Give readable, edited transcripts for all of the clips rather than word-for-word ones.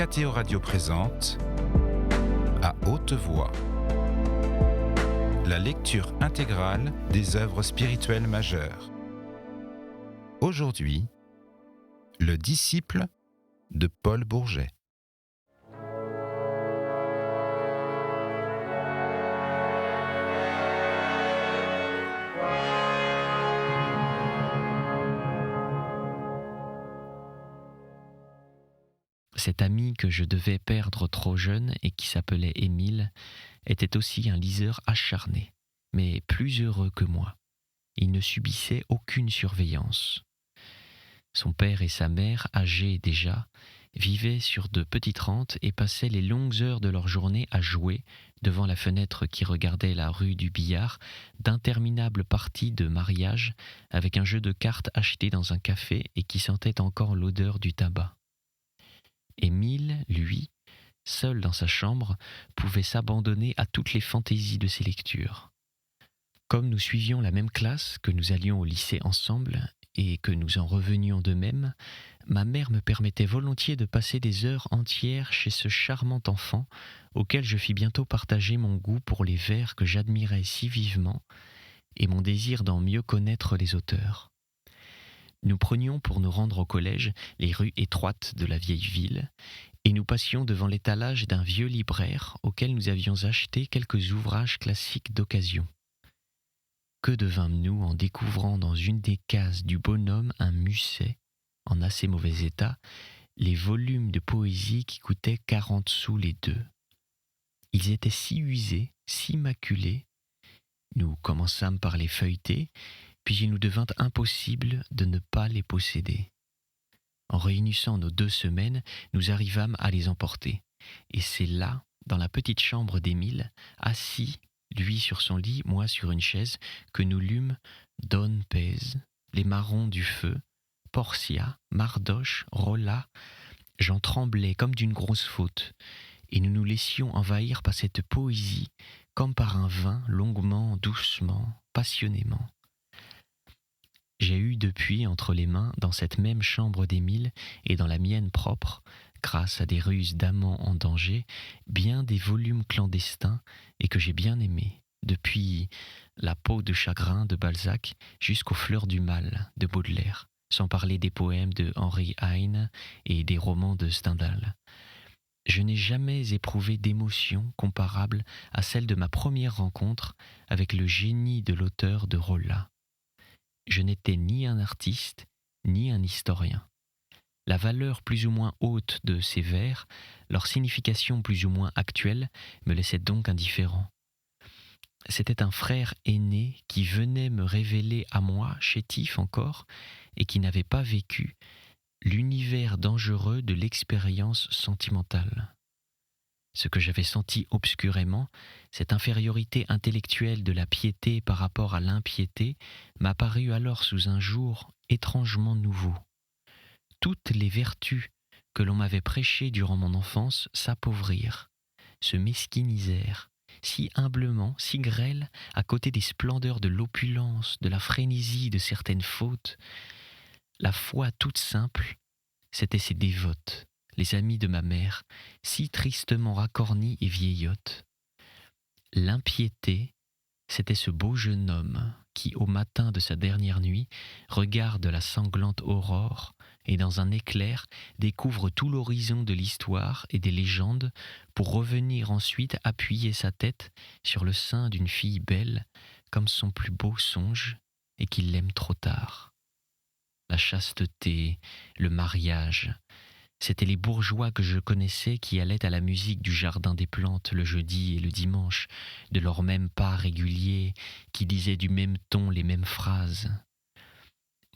Mathéo Radio présente À haute voix la lecture intégrale des œuvres spirituelles majeures. Aujourd'hui, le disciple de Paul Bourget. Cet ami que je devais perdre trop jeune et qui s'appelait Émile était aussi un liseur acharné, mais plus heureux que moi. Il ne subissait aucune surveillance. Son père et sa mère, âgés déjà, vivaient sur de petites rentes et passaient les longues heures de leur journée à jouer, devant la fenêtre qui regardait la rue du Billard, d'interminables parties de mariage avec un jeu de cartes acheté dans un café et qui sentait encore l'odeur du tabac. Émile, lui, seul dans sa chambre, pouvait s'abandonner à toutes les fantaisies de ses lectures. Comme nous suivions la même classe, que nous allions au lycée ensemble et que nous en revenions de même, ma mère me permettait volontiers de passer des heures entières chez ce charmant enfant auquel je fis bientôt partager mon goût pour les vers que j'admirais si vivement et mon désir d'en mieux connaître les auteurs. Nous prenions pour nous rendre au collège les rues étroites de la vieille ville et nous passions devant l'étalage d'un vieux libraire auquel nous avions acheté quelques ouvrages classiques d'occasion. Que devînmes-nous en découvrant dans une des cases du bonhomme un Musset, en assez mauvais état, les volumes de poésie qui coûtaient 40 sous les deux. Ils étaient si usés, si maculés. Nous commençâmes par les feuilleter, puis il nous devint impossible de ne pas les posséder. En réunissant nos 2 semaines, nous arrivâmes à les emporter. Et c'est là, dans la petite chambre d'Émile, assis, lui sur son lit, moi sur une chaise, que nous lûmes Don Pez, Les Marrons du Feu, Portia, Mardoche, Rolla. J'en tremblais comme d'une grosse faute, et nous nous laissions envahir par cette poésie, comme par un vin, longuement, doucement, passionnément. J'ai eu depuis entre les mains, dans cette même chambre d'Émile et dans la mienne propre, grâce à des ruses d'amants en danger, bien des volumes clandestins et que j'ai bien aimés, depuis La peau de chagrin de Balzac jusqu'aux Fleurs du mal de Baudelaire, sans parler des poèmes de Henry Heine et des romans de Stendhal. Je n'ai jamais éprouvé d'émotion comparable à celle de ma première rencontre avec le génie de l'auteur de Rolla. Je n'étais ni un artiste, ni un historien. La valeur plus ou moins haute de ces vers, leur signification plus ou moins actuelle, me laissait donc indifférent. C'était un frère aîné qui venait me révéler à moi, chétif encore, et qui n'avait pas vécu, l'univers dangereux de l'expérience sentimentale. Ce que j'avais senti obscurément, cette infériorité intellectuelle de la piété par rapport à l'impiété, m'apparut alors sous un jour étrangement nouveau. Toutes les vertus que l'on m'avait prêchées durant mon enfance s'appauvrirent, se mesquinisèrent, si humblement, si grêles, à côté des splendeurs de l'opulence, de la frénésie de certaines fautes. La foi toute simple, c'étaient ses dévotes, les amis de ma mère, si tristement racornis et vieillottes. L'impiété, c'était ce beau jeune homme qui, au matin de sa dernière nuit, regarde la sanglante aurore et, dans un éclair, découvre tout l'horizon de l'histoire et des légendes pour revenir ensuite appuyer sa tête sur le sein d'une fille belle comme son plus beau songe et qui l'aime trop tard. La chasteté, le mariage, c'étaient les bourgeois que je connaissais qui allaient à la musique du jardin des plantes le jeudi et le dimanche, de leur même pas régulier, qui disaient du même ton les mêmes phrases.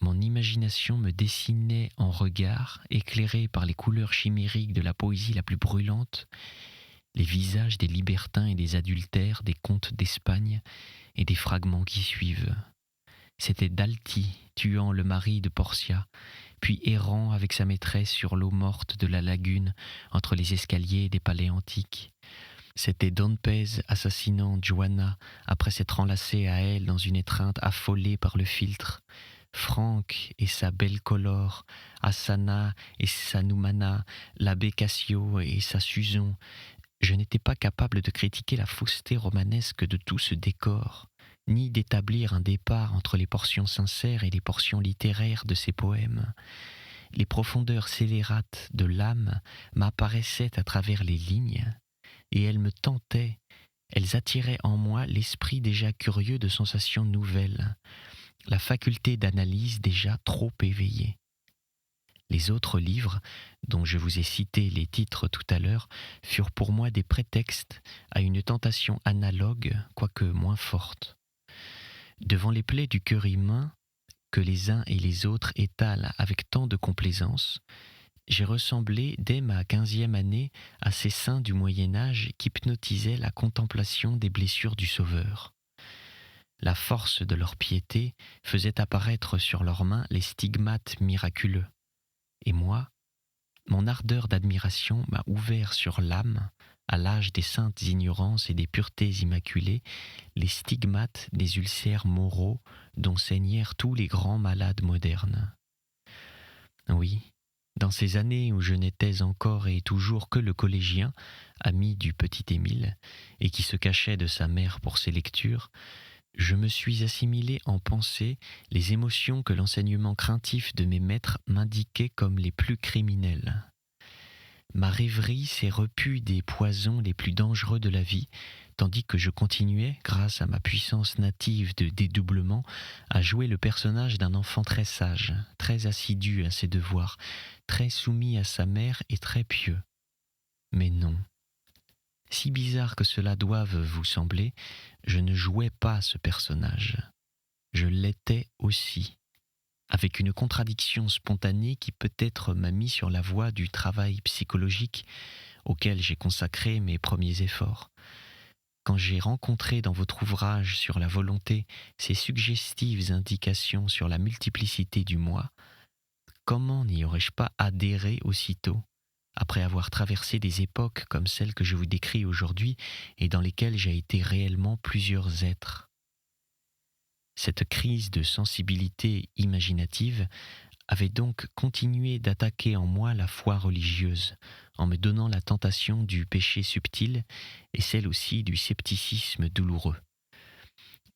Mon imagination me dessinait en regard, éclairé par les couleurs chimériques de la poésie la plus brûlante, les visages des libertins et des adultères, des comtes d'Espagne et des fragments qui suivent. C'était Dalti tuant le mari de Portia, puis errant avec sa maîtresse sur l'eau morte de la lagune entre les escaliers des palais antiques. C'était Don Pez assassinant Joanna après s'être enlacé à elle dans une étreinte affolée par le philtre, Franck et sa belle colore, Asana et sa Noumana, l'abbé Cassio et sa Suzon, je n'étais pas capable de critiquer la fausseté romanesque de tout ce décor, ni d'établir un départ entre les portions sincères et les portions littéraires de ces poèmes. Les profondeurs scélérates de l'âme m'apparaissaient à travers les lignes, et elles me tentaient, elles attiraient en moi l'esprit déjà curieux de sensations nouvelles, la faculté d'analyse déjà trop éveillée. Les autres livres, dont je vous ai cité les titres tout à l'heure, furent pour moi des prétextes à une tentation analogue, quoique moins forte. Devant les plaies du cœur humain, que les uns et les autres étalent avec tant de complaisance, j'ai ressemblé dès ma 15e année à ces saints du Moyen-Âge qu'hypnotisait la contemplation des blessures du Sauveur. La force de leur piété faisait apparaître sur leurs mains les stigmates miraculeux. Et moi, mon ardeur d'admiration m'a ouvert sur l'âme, à l'âge des saintes ignorances et des puretés immaculées, les stigmates des ulcères moraux dont saignèrent tous les grands malades modernes. Oui, dans ces années où je n'étais encore et toujours que le collégien, ami du petit Émile, et qui se cachait de sa mère pour ses lectures, je me suis assimilé en pensée les émotions que l'enseignement craintif de mes maîtres m'indiquait comme les plus criminelles. Ma rêverie s'est repue des poisons les plus dangereux de la vie, tandis que je continuais, grâce à ma puissance native de dédoublement, à jouer le personnage d'un enfant très sage, très assidu à ses devoirs, très soumis à sa mère et très pieux. Mais non. Si bizarre que cela doive vous sembler, je ne jouais pas ce personnage. Je l'étais aussi, avec une contradiction spontanée qui peut-être m'a mis sur la voie du travail psychologique auquel j'ai consacré mes premiers efforts. Quand j'ai rencontré dans votre ouvrage sur la volonté ces suggestives indications sur la multiplicité du moi, comment n'y aurais-je pas adhéré aussitôt, après avoir traversé des époques comme celles que je vous décris aujourd'hui et dans lesquelles j'ai été réellement plusieurs êtres. Cette crise de sensibilité imaginative avait donc continué d'attaquer en moi la foi religieuse, en me donnant la tentation du péché subtil et celle aussi du scepticisme douloureux.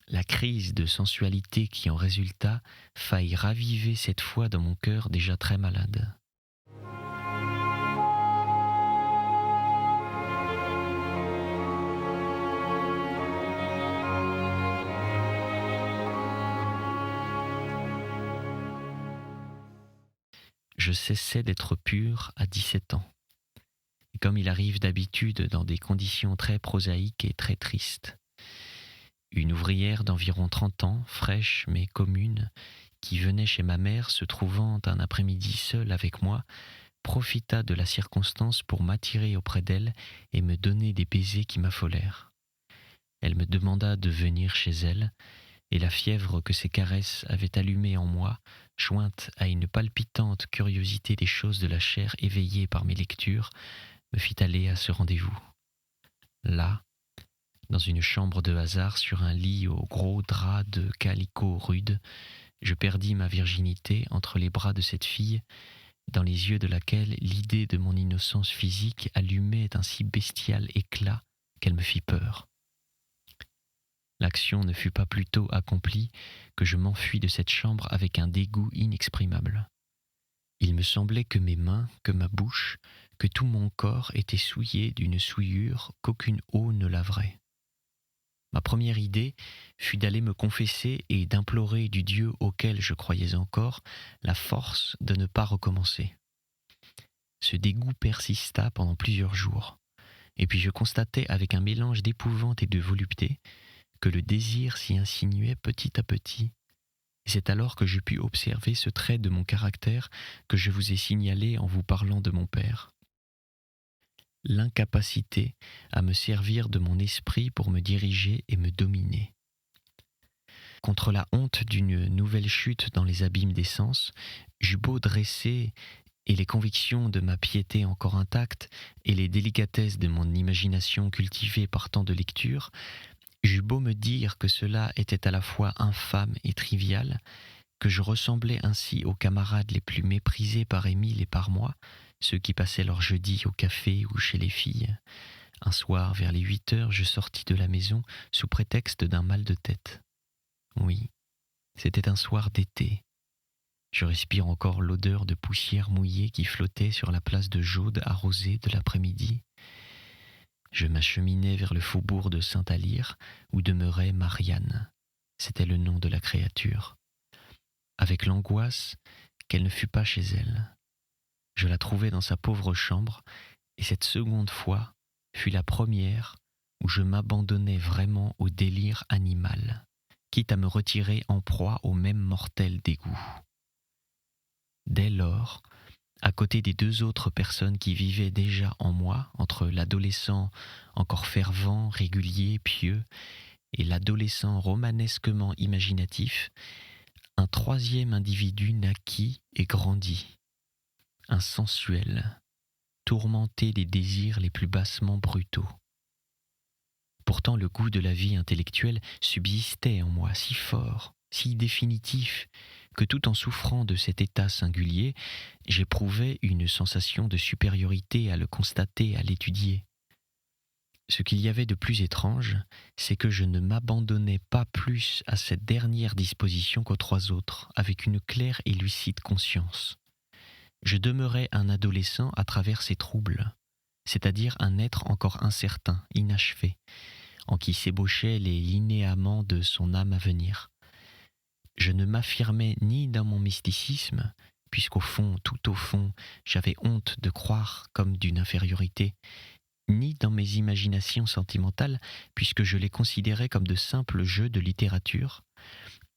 La crise de sensualité qui en résulta faillit raviver cette foi dans mon cœur déjà très malade. Je cessais d'être pur à 17 ans. Et comme il arrive d'habitude dans des conditions très prosaïques et très tristes. Une ouvrière d'environ 30 ans, fraîche mais commune, qui venait chez ma mère se trouvant un après-midi seule avec moi, profita de la circonstance pour m'attirer auprès d'elle et me donner des baisers qui m'affolèrent. Elle me demanda de venir chez elle, et la fièvre que ces caresses avaient allumée en moi, jointe à une palpitante curiosité des choses de la chair éveillée par mes lectures, me fit aller à ce rendez-vous. Là, dans une chambre de hasard sur un lit au gros drap de calicot rude, je perdis ma virginité entre les bras de cette fille, dans les yeux de laquelle l'idée de mon innocence physique allumait un si bestial éclat qu'elle me fit peur. L'action ne fut pas plus tôt accomplie que je m'enfuis de cette chambre avec un dégoût inexprimable. Il me semblait que mes mains, que ma bouche, que tout mon corps était souillé d'une souillure qu'aucune eau ne laverait. Ma première idée fut d'aller me confesser et d'implorer du Dieu auquel je croyais encore la force de ne pas recommencer. Ce dégoût persista pendant plusieurs jours, et puis je constatai avec un mélange d'épouvante et de volupté que le désir s'y insinuait petit à petit. Et c'est alors que je pus observer ce trait de mon caractère que je vous ai signalé en vous parlant de mon père. L'incapacité à me servir de mon esprit pour me diriger et me dominer. Contre la honte d'une nouvelle chute dans les abîmes des sens, j'eus beau dresser et les convictions de ma piété encore intactes et les délicatesses de mon imagination cultivée par tant de lectures, j'eus beau me dire que cela était à la fois infâme et trivial, que je ressemblais ainsi aux camarades les plus méprisés par Émile et par moi, ceux qui passaient leur jeudi au café ou chez les filles. Un soir, vers les 8 heures, je sortis de la maison sous prétexte d'un mal de tête. Oui, c'était un soir d'été. Je respire encore l'odeur de poussière mouillée qui flottait sur la place de Jaude arrosée de l'après-midi. Je m'acheminais vers le faubourg de Saint-Alyre où demeurait Marianne. C'était le nom de la créature. Avec l'angoisse qu'elle ne fût pas chez elle. Je la trouvai dans sa pauvre chambre et cette seconde fois fut la première où je m'abandonnai vraiment au délire animal, quitte à me retirer en proie au même mortel dégoût. Dès lors, à côté des 2 autres personnes qui vivaient déjà en moi, entre l'adolescent encore fervent, régulier, pieux, et l'adolescent romanesquement imaginatif, un 3e individu naquit et grandit, un sensuel, tourmenté des désirs les plus bassement brutaux. Pourtant le goût de la vie intellectuelle subsistait en moi si fort, si définitif, que tout en souffrant de cet état singulier, j'éprouvais une sensation de supériorité à le constater, à l'étudier. Ce qu'il y avait de plus étrange, c'est que je ne m'abandonnais pas plus à cette dernière disposition qu'aux 3 autres, avec une claire et lucide conscience. Je demeurais un adolescent à travers ces troubles, c'est-à-dire un être encore incertain, inachevé, en qui s'ébauchaient les linéaments de son âme à venir. Je ne m'affirmais ni dans mon mysticisme, puisqu'au fond, tout au fond, j'avais honte de croire comme d'une infériorité, ni dans mes imaginations sentimentales, puisque je les considérais comme de simples jeux de littérature,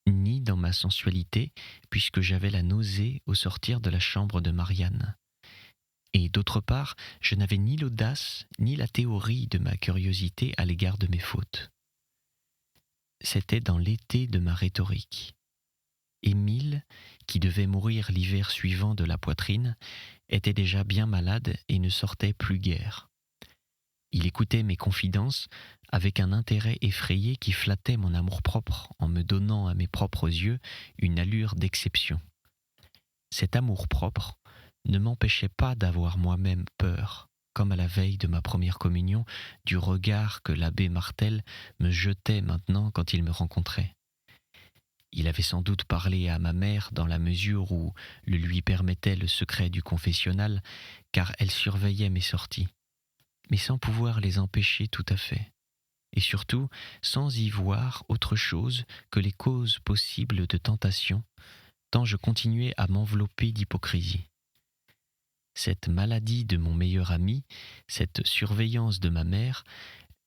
ni dans ma sensualité, puisque j'avais la nausée au sortir de la chambre de Marianne. Et d'autre part, je n'avais ni l'audace, ni la théorie de ma curiosité à l'égard de mes fautes. C'était dans l'été de ma rhétorique. Émile, qui devait mourir l'hiver suivant de la poitrine, était déjà bien malade et ne sortait plus guère. Il écoutait mes confidences avec un intérêt effrayé qui flattait mon amour-propre en me donnant à mes propres yeux une allure d'exception. Cet amour-propre ne m'empêchait pas d'avoir moi-même peur, comme à la veille de ma première communion, du regard que l'abbé Martel me jetait maintenant quand il me rencontrait. Il avait sans doute parlé à ma mère dans la mesure où le lui permettait le secret du confessionnal, car elle surveillait mes sorties, mais sans pouvoir les empêcher tout à fait, et surtout sans y voir autre chose que les causes possibles de tentation, tant je continuais à m'envelopper d'hypocrisie. Cette maladie de mon meilleur ami, cette surveillance de ma mère,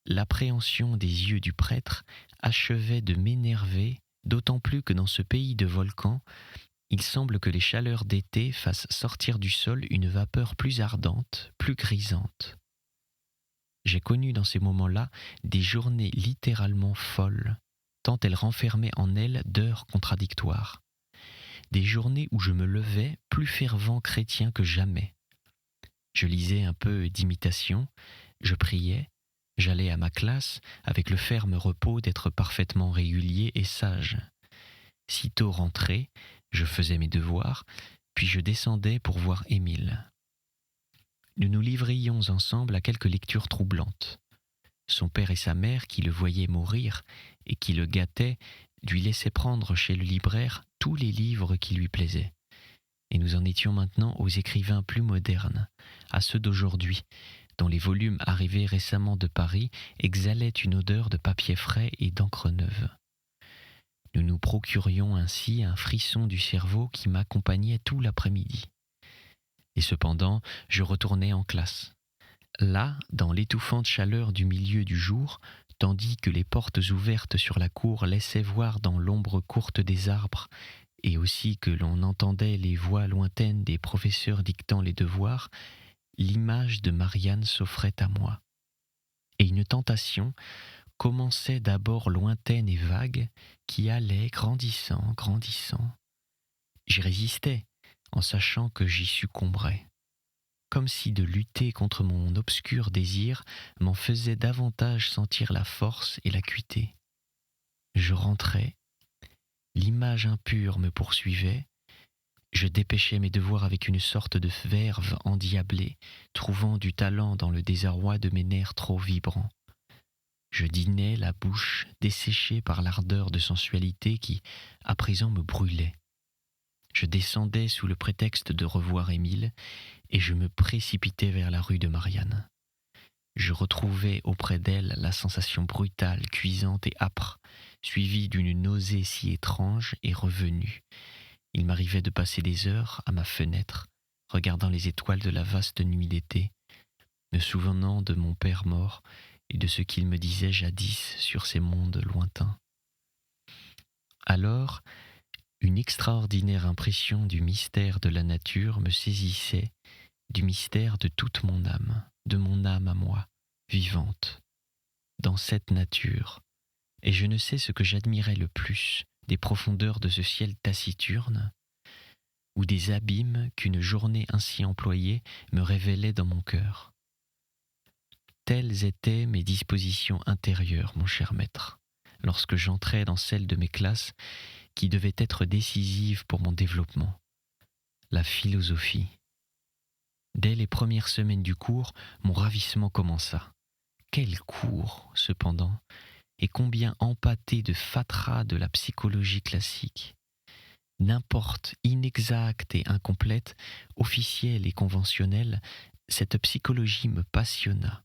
l'appréhension des yeux du prêtre achevaient de m'énerver, d'autant plus que dans ce pays de volcans, il semble que les chaleurs d'été fassent sortir du sol une vapeur plus ardente, plus grisante. J'ai connu dans ces moments-là des journées littéralement folles, tant elles renfermaient en elles d'heures contradictoires. Des journées où je me levais plus fervent chrétien que jamais. Je lisais un peu d'imitation, je priais, j'allais à ma classe avec le ferme repos d'être parfaitement régulier et sage. Sitôt rentré, je faisais mes devoirs, puis je descendais pour voir Émile. Nous nous livrions ensemble à quelques lectures troublantes. Son père et sa mère, qui le voyaient mourir et qui le gâtaient, lui laissaient prendre chez le libraire tous les livres qui lui plaisaient. Et nous en étions maintenant aux écrivains plus modernes, à ceux d'aujourd'hui, dont les volumes arrivés récemment de Paris exhalaient une odeur de papier frais et d'encre neuve. Nous nous procurions ainsi un frisson du cerveau qui m'accompagnait tout l'après-midi. Et cependant, je retournais en classe. Là, dans l'étouffante chaleur du milieu du jour, tandis que les portes ouvertes sur la cour laissaient voir dans l'ombre courte des arbres, et aussi que l'on entendait les voix lointaines des professeurs dictant les devoirs, l'image de Marianne s'offrait à moi. Et une tentation commençait d'abord lointaine et vague, qui allait grandissant, grandissant. J'y résistais, en sachant que j'y succomberais, comme si de lutter contre mon obscur désir m'en faisait davantage sentir la force et l'acuité. Je rentrais, L'image impure me poursuivait. Je dépêchais mes devoirs avec une sorte de verve endiablée, trouvant du talent dans le désarroi de mes nerfs trop vibrants. Je dînais la bouche desséchée par l'ardeur de sensualité qui, à présent, me brûlait. Je descendais sous le prétexte de revoir Émile et je me précipitais vers la rue de Marianne. Je retrouvais auprès d'elle la sensation brutale, cuisante et âpre, suivie d'une nausée si étrange et revenue. Il m'arrivait de passer des heures à ma fenêtre, regardant les étoiles de la vaste nuit d'été, me souvenant de mon père mort et de ce qu'il me disait jadis sur ces mondes lointains. Alors, une extraordinaire impression du mystère de la nature me saisissait, du mystère de toute mon âme, de mon âme à moi, vivante, dans cette nature, et je ne sais ce que j'admirais le plus des profondeurs de ce ciel taciturne, ou des abîmes qu'une journée ainsi employée me révélait dans mon cœur. Telles étaient mes dispositions intérieures, mon cher maître, lorsque j'entrais dans celle de mes classes qui devait être décisive pour mon développement, la philosophie. Dès les premières semaines du cours, mon ravissement commença. Quel cours, cependant, et combien empâté de fatras de la psychologie classique. N'importe, inexacte et incomplète, officielle et conventionnelle, cette psychologie me passionna.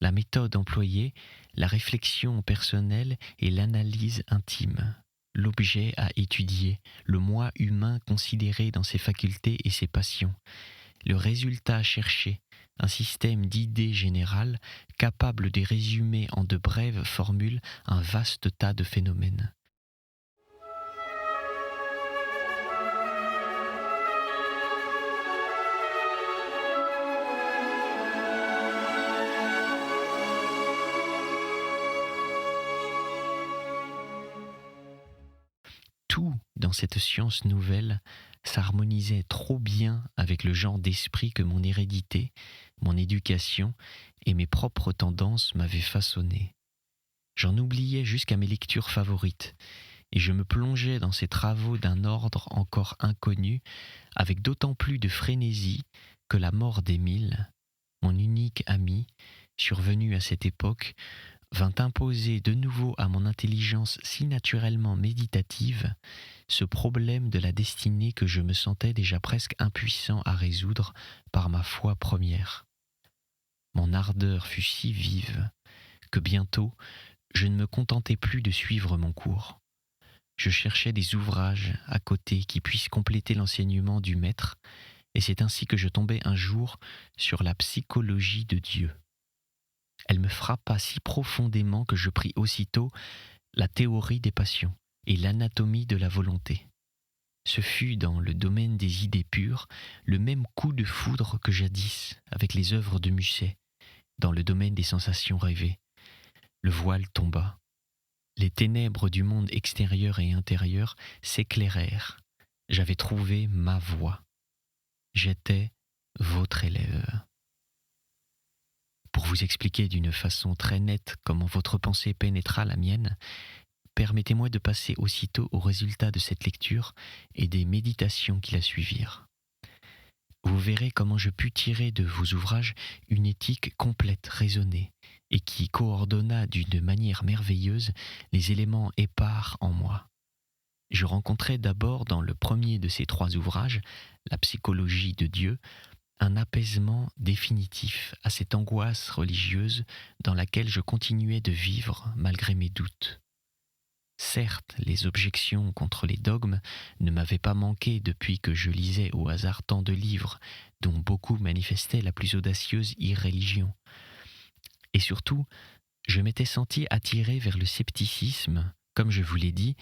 La méthode employée, la réflexion personnelle et l'analyse intime, l'objet à étudier, le moi humain considéré dans ses facultés et ses passions, le résultat cherché, un système d'idées générales capable de résumer en de brèves formules un vaste tas de phénomènes. Tout dans cette science nouvelle s'harmonisait trop bien avec le genre d'esprit que mon hérédité, mon éducation et mes propres tendances m'avaient façonné. J'en oubliais jusqu'à mes lectures favorites, et je me plongeais dans ces travaux d'un ordre encore inconnu, avec d'autant plus de frénésie que la mort d'Émile, mon unique ami, survenu à cette époque, vint imposer de nouveau à mon intelligence si naturellement méditative ce problème de la destinée que je me sentais déjà presque impuissant à résoudre par ma foi première. Mon ardeur fut si vive que bientôt je ne me contentais plus de suivre mon cours. Je cherchais des ouvrages à côté qui puissent compléter l'enseignement du maître, et c'est ainsi que je tombais un jour sur la psychologie de Dieu. Elle me frappa si profondément que je pris aussitôt la théorie des passions et l'anatomie de la volonté. Ce fut dans le domaine des idées pures le même coup de foudre que jadis avec les œuvres de Musset, dans le domaine des sensations rêvées. Le voile tomba. Les ténèbres du monde extérieur et intérieur s'éclairèrent. J'avais trouvé ma voie. J'étais votre élève. Pour vous expliquer d'une façon très nette comment votre pensée pénétra la mienne, permettez-moi de passer aussitôt au résultat de cette lecture et des méditations qui la suivirent. Vous verrez comment je pus tirer de vos ouvrages une éthique complète, raisonnée, et qui coordonna d'une manière merveilleuse les éléments épars en moi. Je rencontrai d'abord dans le premier de ces trois ouvrages, La psychologie de Dieu, un apaisement définitif à cette angoisse religieuse dans laquelle je continuais de vivre malgré mes doutes. Certes, les objections contre les dogmes ne m'avaient pas manqué depuis que je lisais au hasard tant de livres dont beaucoup manifestaient la plus audacieuse irréligion. Et surtout, je m'étais senti attiré vers le scepticisme, comme je vous l'ai dit,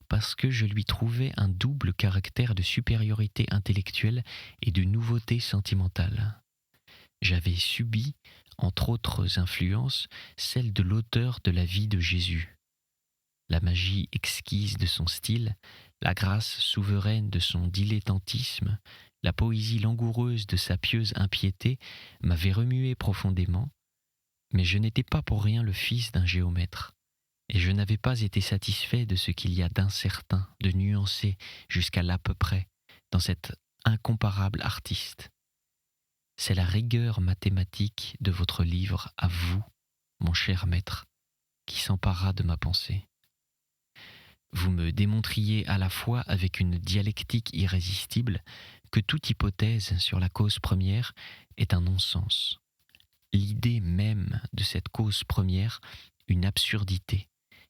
parce que je lui trouvais un double caractère de supériorité intellectuelle et de nouveauté sentimentale. J'avais subi, entre autres influences, celle de l'auteur de la vie de Jésus. La magie exquise de son style, la grâce souveraine de son dilettantisme, la poésie langoureuse de sa pieuse impiété m'avaient remué profondément, mais je n'étais pas pour rien le fils d'un géomètre. et je n'avais pas été satisfait de ce qu'il y a d'incertain, de nuancé jusqu'à l'à peu près dans cet incomparable artiste. C'est la rigueur mathématique de votre livre à vous, mon cher maître, qui s'empara de ma pensée. Vous me démontriez à la fois avec une dialectique irrésistible que toute hypothèse sur la cause première est un non-sens. L'idée même de cette cause première, une absurdité,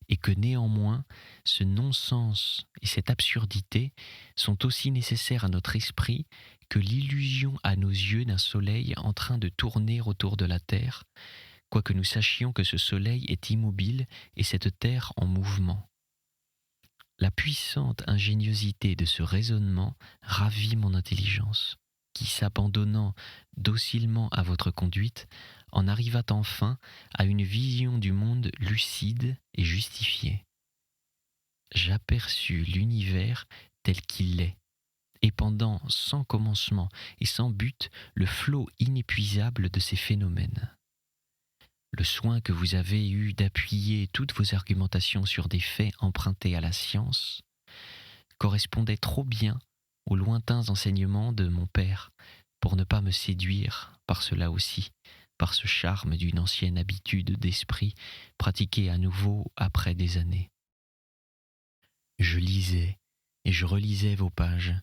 et que néanmoins ce non-sens et cette absurdité sont aussi nécessaires à notre esprit que l'illusion à nos yeux d'un soleil en train de tourner autour de la Terre, quoique nous sachions que ce soleil est immobile et cette Terre en mouvement. La puissante ingéniosité de ce raisonnement ravit mon intelligence, qui, s'abandonnant docilement à votre conduite, en arriva enfin à une vision du monde lucide et justifiée. J'aperçus l'univers tel qu'il est, épandant sans commencement et sans but le flot inépuisable de ces phénomènes. Le soin que vous avez eu d'appuyer toutes vos argumentations sur des faits empruntés à la science correspondait trop bien aux lointains enseignements de mon père pour ne pas me séduire par cela aussi, par ce charme d'une ancienne habitude d'esprit pratiquée à nouveau après des années. Je lisais et je relisais vos pages,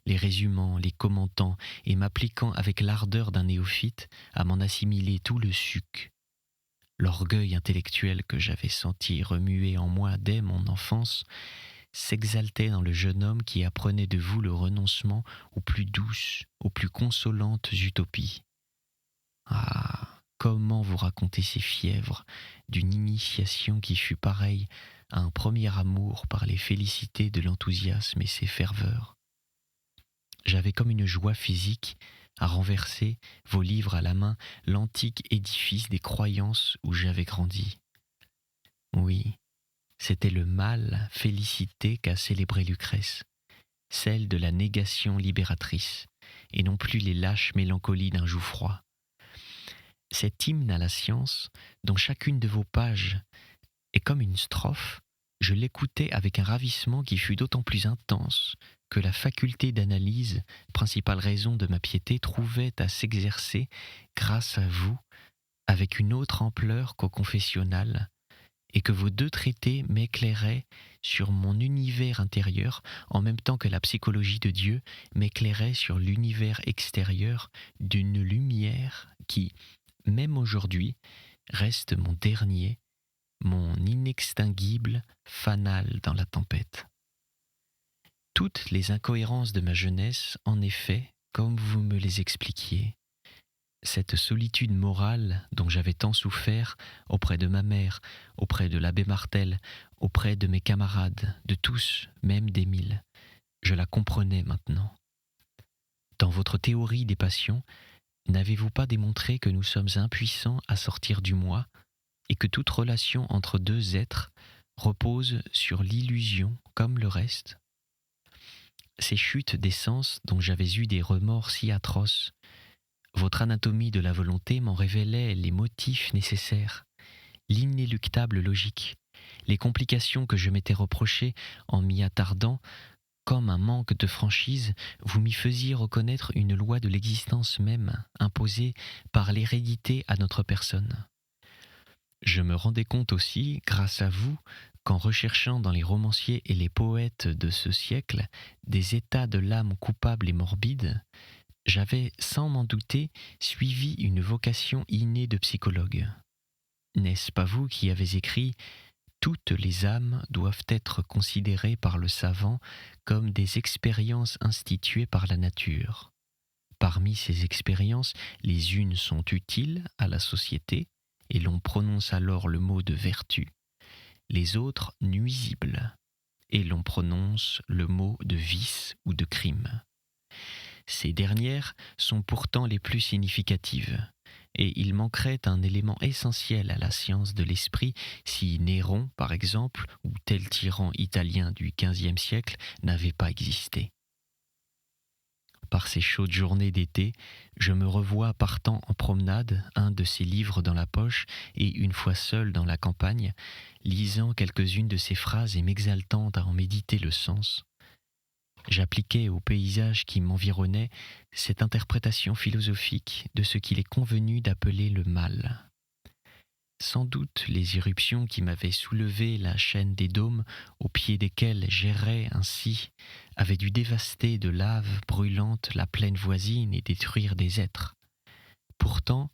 les résumant, les commentant et m'appliquant avec l'ardeur d'un néophyte à m'en assimiler tout le suc. L'orgueil intellectuel que j'avais senti remuer en moi dès mon enfance s'exaltait dans le jeune homme qui apprenait de vous le renoncement aux plus douces, aux plus consolantes utopies. Ah, comment vous raconter ces fièvres d'une initiation qui fut pareille à un premier amour par les félicités de l'enthousiasme et ses ferveurs. J'avais comme une joie physique à renverser, vos livres à la main, l'antique édifice des croyances où j'avais grandi. Oui, c'était le mâle félicité qu'a célébré Lucrèce, celle de la négation libératrice, et non plus les lâches mélancolies d'un joug-froid. Cet hymne à la science, dont chacune de vos pages est comme une strophe, je l'écoutais avec un ravissement qui fut d'autant plus intense que la faculté d'analyse, principale raison de ma piété, trouvait à s'exercer, grâce à vous, avec une autre ampleur qu'au confessionnal, et que vos deux traités m'éclairaient sur mon univers intérieur, en même temps que la psychologie de Dieu m'éclairait sur l'univers extérieur d'une lumière qui, même aujourd'hui, reste mon dernier, mon inextinguible fanal dans la tempête. Toutes les incohérences de ma jeunesse, en effet, comme vous me les expliquiez, cette solitude morale dont j'avais tant souffert auprès de ma mère, auprès de l'abbé Martel, auprès de mes camarades, de tous, même d'Émile, je la comprenais maintenant. Dans votre théorie des passions, n'avez-vous pas démontré que nous sommes impuissants à sortir du moi et que toute relation entre deux êtres repose sur l'illusion comme le reste? Ces chutes d'essence dont j'avais eu des remords si atroces, votre anatomie de la volonté m'en révélait les motifs nécessaires, l'inéluctable logique, les complications que je m'étais reprochées en m'y attardant, comme un manque de franchise, vous m'y faisiez reconnaître une loi de l'existence même, imposée par l'hérédité à notre personne. Je me rendais compte aussi, grâce à vous, qu'en recherchant dans les romanciers et les poètes de ce siècle des états de l'âme coupable et morbide, j'avais, sans m'en douter, suivi une vocation innée de psychologue. N'est-ce pas vous qui avez écrit « Toutes les âmes doivent être considérées par le savant comme des expériences instituées par la nature. Parmi ces expériences, les unes sont utiles à la société, et l'on prononce alors le mot de vertu, les autres nuisibles, et l'on prononce le mot de vice ou de crime. Ces dernières sont pourtant les plus significatives, et il manquerait un élément essentiel à la science de l'esprit si Néron, par exemple, ou tel tyran italien du XVe siècle n'avait pas existé. par ces chaudes journées d'été, je me revois partant en promenade, un de ces livres dans la poche, et une fois seul dans la campagne, lisant quelques-unes de ces phrases et m'exaltant à en méditer le sens. J'appliquais au paysage qui m'environnait cette interprétation philosophique de ce qu'il est convenu d'appeler le mal. Sans doute les éruptions qui m'avaient soulevé la chaîne des dômes, au pied desquels j'errais ainsi, avaient dû dévaster de lave brûlante la plaine voisine et détruire des êtres. Pourtant,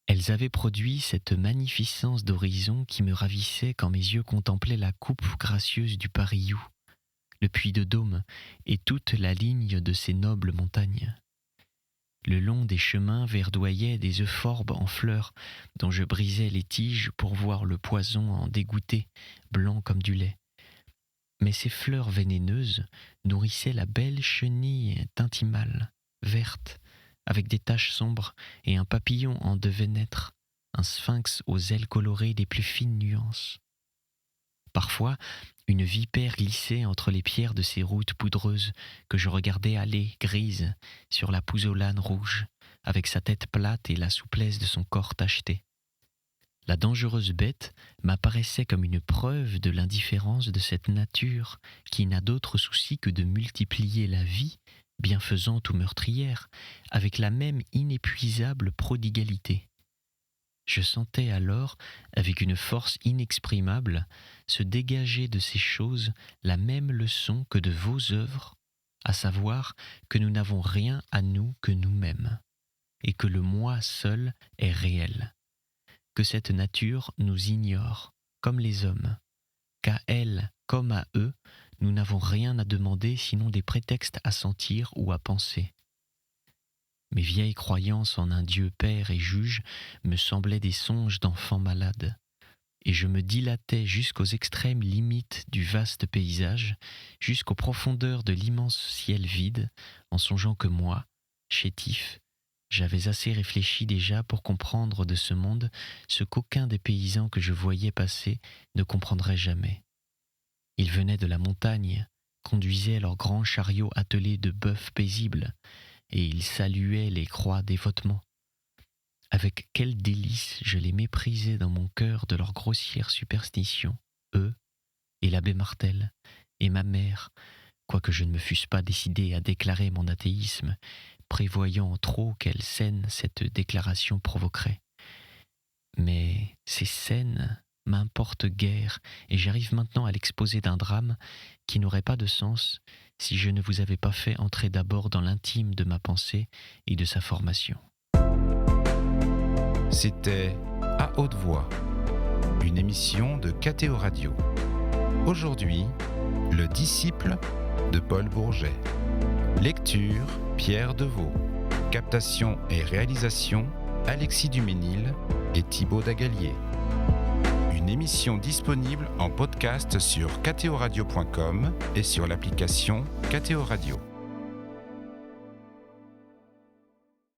elles avaient produit cette magnificence d'horizon qui me ravissait quand mes yeux contemplaient la coupe gracieuse du Parillou, le puits de Dôme et toute la ligne de ces nobles montagnes. Le long des chemins verdoyaient des euphorbes en fleurs, dont je brisais les tiges pour voir le poison en dégoûter, blanc comme du lait. Mais ces fleurs vénéneuses nourrissaient la belle chenille tintimale, verte, avec des taches sombres, et un papillon en devait naître, un sphinx aux ailes colorées des plus fines nuances. Parfois, une vipère glissait entre les pierres de ces routes poudreuses que je regardais aller, grise, sur la pouzzolane rouge, avec sa tête plate et la souplesse de son corps tacheté. La dangereuse bête m'apparaissait comme une preuve de l'indifférence de cette nature qui n'a d'autre souci que de multiplier la vie, bienfaisante ou meurtrière, avec la même inépuisable prodigalité. Je sentais alors, avec une force inexprimable, se dégager de ces choses la même leçon que de vos œuvres, à savoir que nous n'avons rien à nous que nous-mêmes, et que le moi seul est réel, que cette nature nous ignore, comme les hommes, qu'à elle comme à eux, nous n'avons rien à demander sinon des prétextes à sentir ou à penser. Mes vieilles croyances en un Dieu Père et Juge me semblaient des songes d'enfants malades, et je me dilatais jusqu'aux extrêmes limites du vaste paysage, jusqu'aux profondeurs de l'immense ciel vide, en songeant que moi, chétif, j'avais assez réfléchi déjà pour comprendre de ce monde ce qu'aucun des paysans que je voyais passer ne comprendrait jamais. Ils venaient de la montagne, conduisaient leurs grands chariots attelés de bœufs paisibles, et ils saluaient les croix dévotement. Avec quel délice je les méprisais dans mon cœur de leur grossière superstition, eux, et l'abbé Martel, et ma mère, quoique je ne me fusse pas décidé à déclarer mon athéisme, prévoyant trop quelle scène cette déclaration provoquerait. Mais ces scènes m'importent guère, et j'arrive maintenant à l'exposer d'un drame qui n'aurait pas de sens si je ne vous avais pas fait entrer d'abord dans l'intime de ma pensée et de sa formation. C'était À haute voix, une émission de KTO Radio. Aujourd'hui, Le disciple de Paul Bourget. Lecture, Pierre Deveau. Captation et réalisation, Alexis Duménil et Thibaut Dagalier. Une émission disponible en podcast sur ktoradio.com et sur l'application KTO Radio.